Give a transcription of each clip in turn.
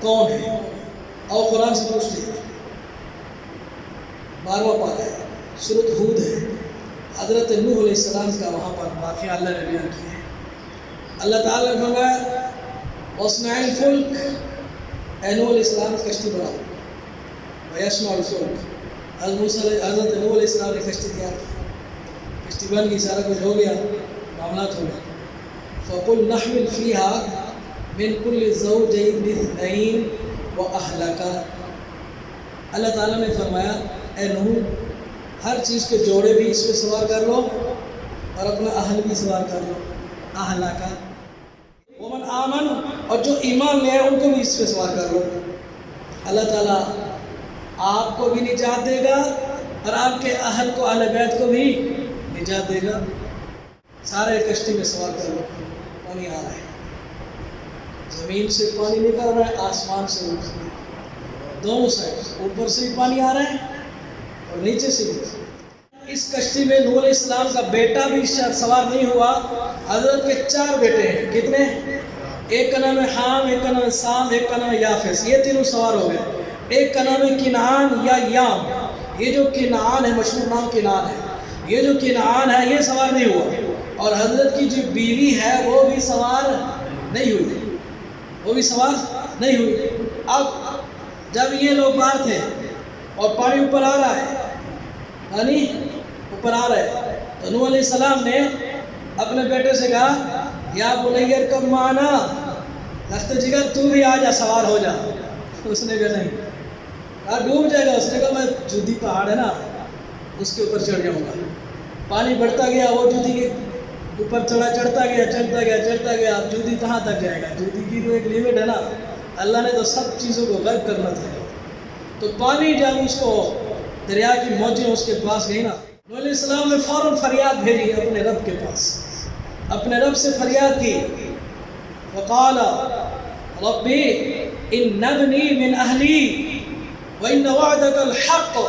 कौन है, और कुरान से पूछते हैं। 12वां पारा है, सूरत हूद है। हज़रत नूह अलैहिस्सलाम का वहाँ पर वाक़या अल्लाह ने बयान किया है। अल्लाह ताला ने फरमाया वस्नाइल फुल्क, ए नूह अलैहिस्सलाम कश्ती बनाओ। वयस्नाउल फुल्क, हज़रत नूह अलैहिस्सलाम ने कश्ती तैयार की, कश्ती बन गई, सारा कुछ हो गया, मामला हो गया। फ़कुल नहमिल फ़ीहा मिन कुल्लि ज़ौजैन इस्नैन व अहलका। अल्लाह ताला ने फरमाया ए नूह, हर चीज़ के जोड़े भी इसमें सवार कर लो और अपना अहल भी सवार कर लो। अहलका वमन आमन, और जो ईमान ले आए उनको भी इसमें सवार कर लो। अल्लाह ताला आपको भी निजात देगा और आपके अहल को, अहल बैत को भी निजात देगा। सारे कश्ती में सवार कर लो। पानी आ रहा है, ज़मीन से पानी निकल रहा है, आसमान से ऊपर, दोनों साइड, ऊपर से भी पानी आ रहा है और नीचे से भी। इस कश्ती में नूह अलैहिस्सलाम का बेटा भी सवार नहीं हुआ। हज़रत के 4 बेटे हैं। कितने? एक का नाम है हाम, एक का नाम है साम, एक का नाम है याफिस। ये तीनों सवार हो गए। एक का नाम है किनान या याम। ये जो किनान है, मशहूर नाम किनान है, ये जो किनान है ये सवार नहीं हुआ। और हज़रत की जो बीवी है वो भी सवार नहीं हुई, वो भी सवार नहीं हुई। अब जब ये लोग बाहर थे और पानी ऊपर आ रहा है, पानी ऊपर आ रहा है, तो नूह अलैहिस्सलाम ने अपने बेटे से कहा या बुनैया कब माना, लख्त जिगर तू भी आ जा, सवार हो जा। उसने कहा नहीं, कहा डूब जाएगा। उसने कहा मैं जूदी पहाड़ है ना, उसके ऊपर चढ़ जाऊँगा। पानी बढ़ता गया, वो जूदी के ऊपर चढ़ता गया। अब जूदी कहाँ तक जाएगा? जूदी की तो एक लिमिट है ना। अल्लाह ने तो सब चीज़ों को गायब करना था। तो पानी जब उसको दरिया की मौजें उसके पास गई ना, नूह अलैहिस्सलाम ने फ़ौरन फरियाद भेजी अपने रब के पास, अपने रब से फरियाद की। फ़क़ाल रब्बी इन्नब्नी मिन अहली व इन्न वअदकल हक़ व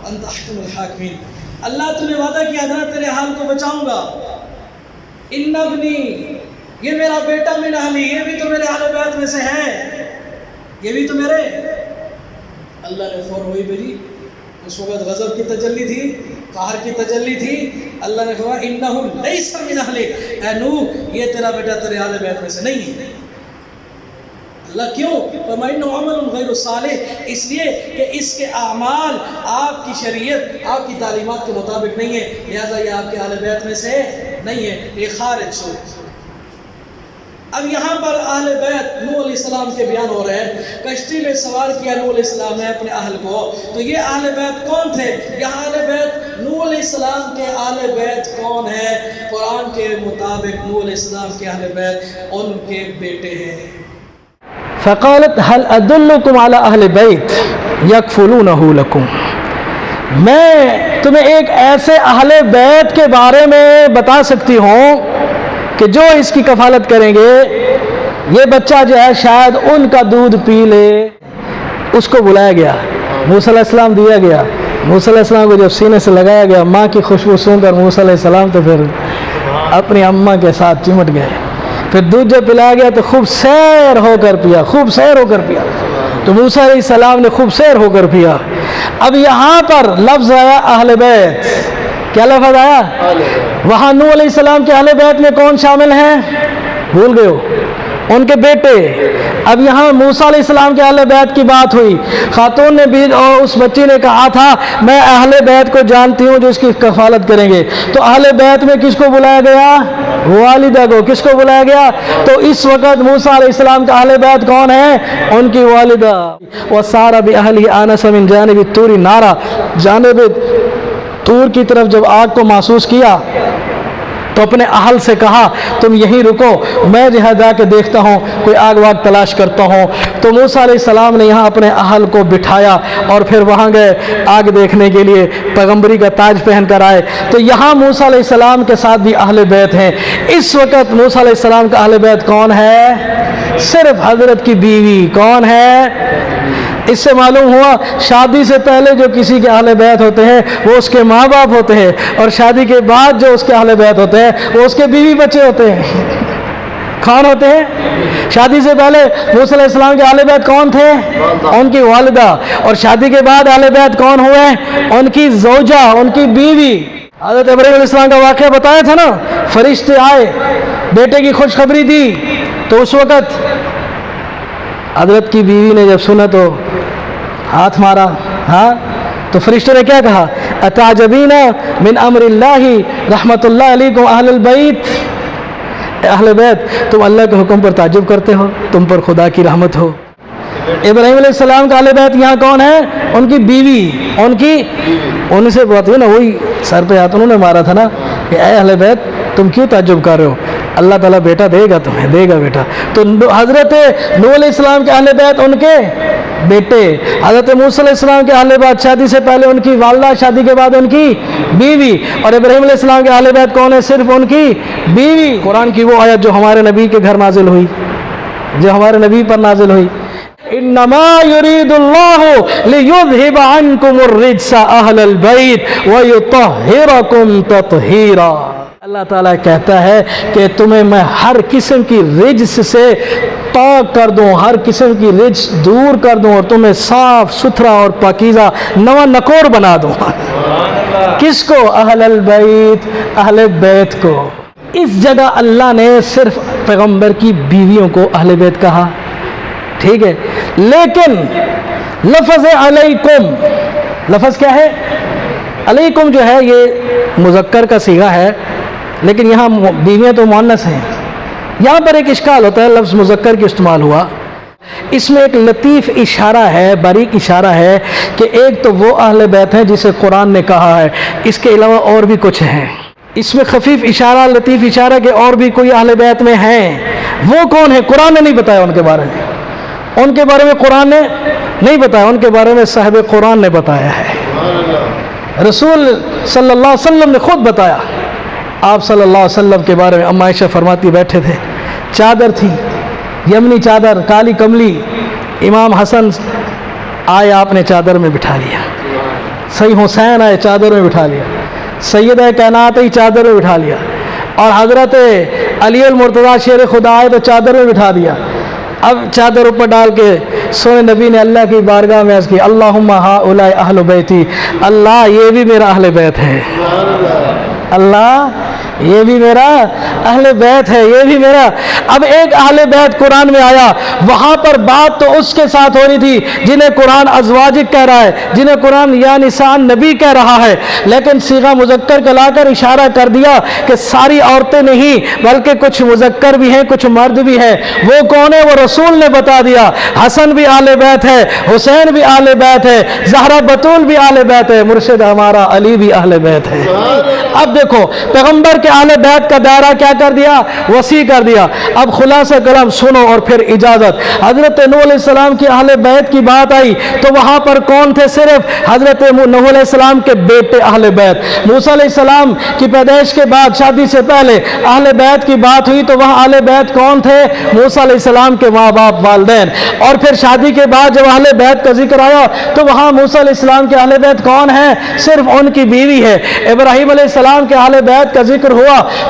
अंत अहकमुल हाकिमीन। अल्लाह तूने वादा किया था तेरे हाल को बचाऊंगा। इन्नब्नी, ये मेरा बेटा मिन अहली, ये भी तो मेरे अहले बैत में से है, ये भी तो मेरे। अल्लाह ने फ़ौरन वही भेजी। उस वक़्त गज़ब की तजल्ली थी, कहर की तजल्ली थी। अल्लाह ने कहा इन्नहु लैसा मिन अहलिक, ऐ नूह ये तेरा बेटा तेरे अहले बैत में से नहीं है। अल्लाह क्यों? फरमाइन्नहु अमलुन गैरु सालिह, इसलिए कि इसके अमाल आपकी शरीयत, आपकी तालीमात के मुताबिक नहीं है, लिहाजा ये आपके अहले बैत में से नहीं है, ये खारिज हो। अब यहाँ पर अहले बैत नूह अलैहिस्सलाम के बयान हो रहे हैं। कश्ती में सवार किया नूह अलैहिस्सलाम ने अपने अहल को, तो ये अहले बैत कौन थे? यहाँ अहले बैत नूह अलैहिस्सलाम के अहले बैत कौन है? कुरान के मुताबिक नूह अलैहिस्सलाम के अहले बैत उनके बेटे हैं। फ़क़ालत हल अदुल्लुकुम अला अहले बैत यकफुलूनहु लकुम, मैं तुम्हें एक ऐसे अहले बैत के बारे में बता सकती हूँ कि जो इसकी कफालत करेंगे, ये बच्चा जो है शायद उनका दूध पी ले। उसको बुलाया गया, मूसा अलैहिस्सलाम दिया गया। मूसा अलैहिस्सलाम को जब सीने से लगाया गया, माँ की खुशबू सूंघकर मूसा अलैहिस्सलाम तो फिर अपनी अम्मा के साथ चिमट गए। फिर दूध जब पिलाया गया तो खूब सैर होकर पिया, खूब सैर होकर पिया। तो मूसा अलैहिस्सलाम ने खूब सैर होकर पिया। अब यहाँ पर लफ्ज़ आया अहले बैत। क्या लफ्ज़ आया? वहाँ नूह अलैहिस्सलाम के अहले बैत में कौन शामिल हैं? भूल गए हो? उनके बेटे। अब यहाँ मूसा अलैहिस्सलाम के अहले बैत की बात हुई। खातून ने भी और उस बच्ची ने कहा था मैं अहले बैत को जानती हूँ जो इसकी कफालत करेंगे। तो अहले बैत में किसको बुलाया गया? वालिदा को। किसको बुलाया गया? तो इस वक़्त मूसा अलैहिस्सलाम का अहले बैत कौन है? उनकी वालिदा। व सारा भी अहली आनस मिन जानिबि तूरी नारा, जानिब तूर की तरफ जब आग को महसूस किया तो अपने अहल से कहा तुम यहीं रुको, मैं जहाँ जाके देखता हूँ कोई आग वाग तलाश करता हूँ। तो मूसा अलैहिस्सलाम ने यहाँ अपने अहल को बिठाया और फिर वहाँ गए आग देखने के लिए, पैगम्बरी का ताज पहन कर आए। तो यहाँ मूसा अलैहिस्सलाम के साथ भी अहले बैत हैं। इस वक़्त मूसा अलैहिस्सलाम का अहले बैत कौन है? सिर्फ हज़रत की बीवी। कौन है? इससे मालूम हुआ शादी से पहले जो किसी के अहले बैत होते हैं वो उसके माँ बाप होते हैं, और शादी के बाद जो उसके अहले बैत होते हैं वो उसके बीवी बच्चे होते हैं। کون ہوتے ہیں؟ شادی سے پہلے موسیٰ علیہ السلام کے اہل بیت کون تھے؟ ان کی والدہ. اور شادی کے بعد اہل بیت کون ہوئے؟ ان کی زوجہ، ان کی بیوی. حضرت ابراہیم علیہ السلام کا واقعہ بتایا تھا نا، فرشتے آئے، بیٹے کی خوشخبری دی، تو اس وقت حضرت کی بیوی نے جب سنا تو ہاتھ مارا. ہاں، تو فرشتوں نے کیا کہا؟ اتعجبین من امر اللہ رحمت اللہ علیکم اہل البیت. اہل بیت، تم اللہ کے حکم پر تعجب کرتے ہو، تم پر خدا کی رحمت ہو. ابراہیم علیہ السلام کا اہل بیت یہاں کون ہے؟ ان کی بیوی، ان سے بات ہوئی نا، وہی سر پہ ہاتھ انہوں نے مارا تھا نا کہ اے اہل بیت تم کیوں تعجب کر رہے ہو، اللہ تعالیٰ بیٹا دے گا تمہیں، دے گا بیٹا. تو حضرت نوح علیہ السلام کے اہل بیت ان کے بیٹے، حضرت موسیٰ علیہ السلام کے اہل بیت شادی سے پہلے ان کی والدہ، شادی کے بعد ان کی بیوی. اور ابراہیم علیہ السلام کے اہل بیت کون ہے؟ صرف ان کی بیوی. قرآن کی وہ آیت جو ہمارے نبی کے گھر نازل ہوئی، جو ہمارے نبی پر نازل ہوئی، انما یرید اللہ لیذھب عنکم الرجس اہل البیت ویطہرکم تطہیرا. اللہ تعالیٰ کہتا ہے کہ تمہیں میں ہر قسم کی رجس سے پاک کر دوں، ہر قسم کی رجس دور کر دوں، اور تمہیں صاف ستھرا اور پاکیزہ نواں نکور بنا دوں. کس کو؟ اہل البیت، اہل بیت کو. اس جگہ اللہ نے صرف پیغمبر کی بیویوں کو اہل بیت کہا، ٹھیک ہے، لیکن لفظ علیکم، لفظ کیا ہے؟ علیکم جو ہے یہ مذکر کا صیغہ ہے، لیکن یہاں بیویاں تو مؤنث ہیں. یہاں پر ایک اشکال ہوتا ہے، لفظ مذکر کی استعمال ہوا، اس میں ایک لطیف اشارہ ہے، باریک اشارہ ہے کہ ایک تو وہ اہل بیت ہیں جسے قرآن نے کہا ہے، اس کے علاوہ اور بھی کچھ ہیں. اس میں خفیف اشارہ، لطیف اشارہ کہ اور بھی کوئی اہل بیت میں ہیں. وہ کون ہے؟ قرآن نے نہیں بتایا ان کے بارے میں، ان کے بارے میں قرآن نے نہیں بتایا، ان کے بارے میں صاحب قرآن نے بتایا ہے. رسول صلی اللہ علیہ وسلم نے خود بتایا. آپ صلی اللہ علیہ وسلم کے بارے میں اما عائشہ فرماتی، بیٹھے تھے، چادر تھی، یمنی چادر، کالی کملی. امام حسن آئے، آپ نے چادر میں بٹھا لیا. سید حسین آئے، چادر میں بٹھا لیا. سیدہ کائنات آئی، چادر میں بٹھا لیا. اور حضرت علی المرتضیٰ شیر خدا آئے تو چادر میں بٹھا دیا. اب چادر اوپر ڈال کے سونے نبی نے اللہ کی بارگاہ میں عرض کی، اللہم ہؤلاء اہل بیتی، اللہ یہ بھی میرا اہل بیت ہے، اللہ یہ بھی میرا اہل بیت ہے، یہ بھی میرا. اب ایک اہل بیت قرآن میں آیا، وہاں پر بات تو اس کے ساتھ ہو رہی تھی جنہیں قرآن ازواجک کہہ رہا ہے، جنہیں قرآن یا نساء نبی کہہ رہا ہے، لیکن صیغہ مذکر کا لا کر اشارہ کر دیا کہ ساری عورتیں نہیں بلکہ کچھ مذکر بھی ہیں، کچھ مرد بھی ہیں. وہ کون ہے؟ وہ رسول نے بتا دیا. حسن بھی اہل بیت ہے، حسین بھی اہل بیت ہے، زہرا بتول بھی اہل بیت ہے، مرشد ہمارا علی بھی اہل بیت ہے. اب دیکھو پیغمبر کے اہل بیت کا دائرہ کیا کر دیا؟ وسیع کر دیا. اب خلاصہ کلام سنو اور پھر اجازت. حضرت نوح علیہ السلام کی اہل بیت کی بات آئی تو وہاں پر کون تھے؟ صرف حضرت نوح علیہ السلام کے بیٹے اہل بیت. موسیٰ علیہ السلام کی پیدائش کے بعد شادی سے پہلے اہل بیت کی بات ہوئی تو وہاں اہل بیت کون تھے؟ موسیٰ علیہ السلام کے ماں باپ، والدین. اور پھر شادی کے بعد جب اہل بیت کا ذکر آیا تو وہاں موسیٰ علیہ السلام کے اہل بیت کون ہیں؟ صرف ان کی بیوی ہے. ابراہیم علیہ السلام کے اہل بیت کا ذکر ہوا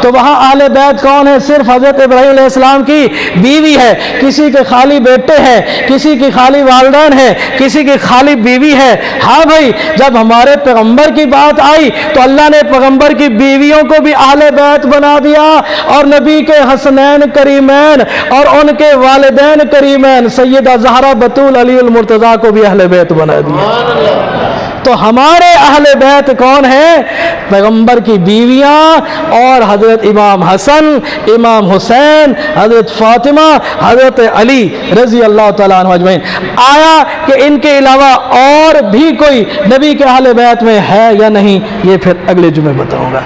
تو وہاں اہل بیت کون ہے؟ صرف حضرت ابراہیم علیہ السلام کی بیوی ہے. کسی کے خالی بیٹے ہیں، کسی کی خالی والدین ہیں، کسی کی خالی بیوی ہے. ہاں بھائی، جب ہمارے پیغمبر کی بات آئی تو اللہ نے پیغمبر کی بیویوں کو بھی اہل بیت بنا دیا، اور نبی کے حسنین کریمین اور ان کے والدین کریمین سیدہ زہرا بتول علی المرتضیٰ کو بھی اہل بیت بنا دیا. تو ہمارے اہل بیت کون ہیں؟ پیغمبر کی بیویاں اور حضرت امام حسن، امام حسین، حضرت فاطمہ، حضرت علی رضی اللہ تعالیٰ عنہ اجمعین. آیا کہ ان کے علاوہ اور بھی کوئی نبی کے اہل بیت میں ہے یا نہیں، یہ پھر اگلے جمعے بتاؤں گا.